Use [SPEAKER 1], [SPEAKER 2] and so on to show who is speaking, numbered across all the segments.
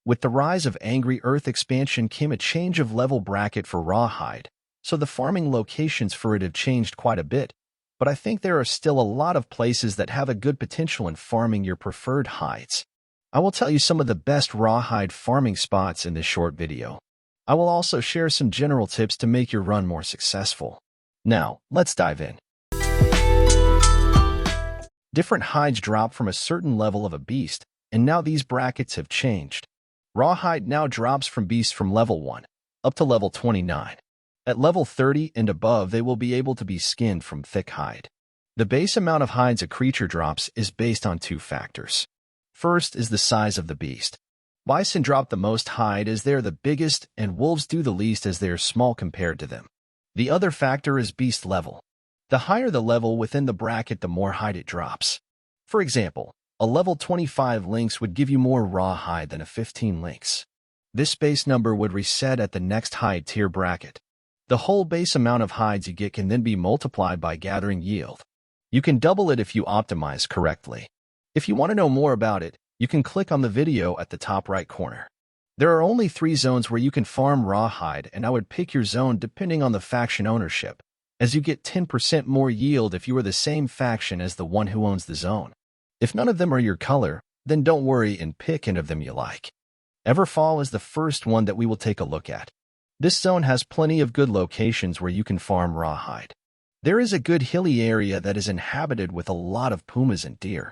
[SPEAKER 1] With the rise of Angry Earth expansion came a change of level bracket for Rawhide, so the farming locations for it have changed quite a bit, but I think there are still a lot of places that have a good potential in farming your preferred hides. I will tell you some of the best Rawhide farming spots in this short video. I will also share some general tips to make your run more successful. Now, let's dive in. Different hides drop from a certain level of a beast, and now these brackets have changed. Rawhide now drops from beasts from level 1 up to level 29. At level 30 and above, they will be able to be skinned from thick hide. The base amount of hides a creature drops is based on two factors. First is the size of the beast. Bison drop the most hide as they are the biggest, and wolves do the least as they are small compared to them. The other factor is beast level. The higher the level within the bracket, the more hide it drops. For example, a level 25 lynx would give you more raw hide than a 15 lynx. This base number would reset at the next hide tier bracket. The whole base amount of hides you get can then be multiplied by gathering yield. You can double it if you optimize correctly. If you want to know more about it, you can click on the video at the top right corner. There are only 3 zones where you can farm rawhide, and I would pick your zone depending on the faction ownership, as you get 10% more yield if you are the same faction as the one who owns the zone. If none of them are your color, then don't worry and pick any of them you like. Everfall is the first one that we will take a look at. This zone has plenty of good locations where you can farm rawhide. There is a good hilly area that is inhabited with a lot of pumas and deer.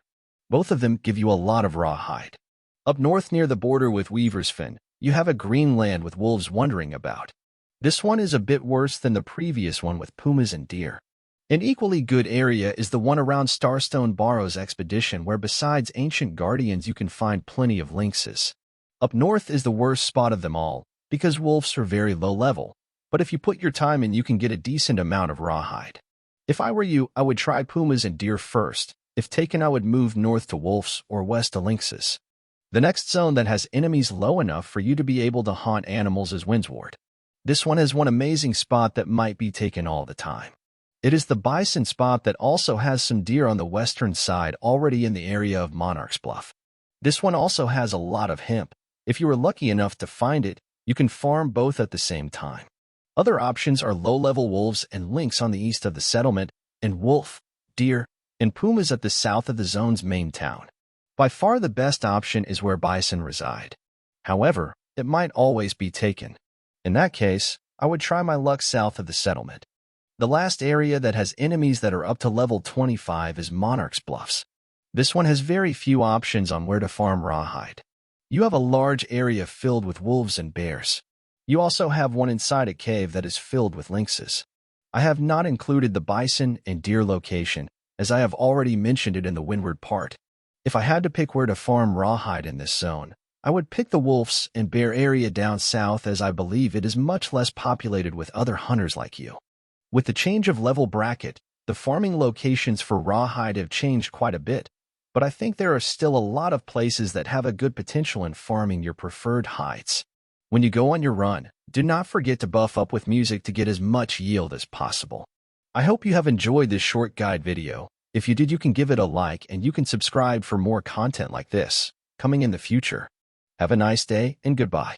[SPEAKER 1] Both of them give you a lot of rawhide. Up north near the border with Weaver's Fen, you have a green land with wolves wandering about. This one is a bit worse than the previous one with pumas and deer. An equally good area is the one around Starstone Barrow's expedition, where besides ancient guardians you can find plenty of lynxes. Up north is the worst spot of them all, because wolves are very low level, but if you put your time in you can get a decent amount of rawhide. If I were you, I would try pumas and deer first. If taken, I would move north to wolves or west to lynxes. The next zone that has enemies low enough for you to be able to haunt animals is Windsward. This one has one amazing spot that might be taken all the time. It is the bison spot that also has some deer on the western side already in the area of Monarch's Bluff. This one also has a lot of hemp. If you are lucky enough to find it, you can farm both at the same time. Other options are low-level wolves and lynx on the east of the settlement, and wolf, deer, and pumas at the south of the zone's main town. By far the best option is where bison reside. However, it might always be taken. In that case, I would try my luck south of the settlement. The last area that has enemies that are up to level 25 is Monarch's Bluffs. This one has very few options on where to farm rawhide. You have a large area filled with wolves and bears. You also have one inside a cave that is filled with lynxes. I have not included the bison and deer location, as I have already mentioned it in the windward part. If I had to pick where to farm rawhide in this zone, I would pick the wolves and bear area down south, as I believe it is much less populated with other hunters like you. With the change of level bracket, the farming locations for rawhide have changed quite a bit, but I think there are still a lot of places that have a good potential in farming your preferred hides. When you go on your run, do not forget to buff up with music to get as much yield as possible. I hope you have enjoyed this short guide video. If you did, you can give it a like and you can subscribe for more content like this coming in the future. Have a nice day and goodbye.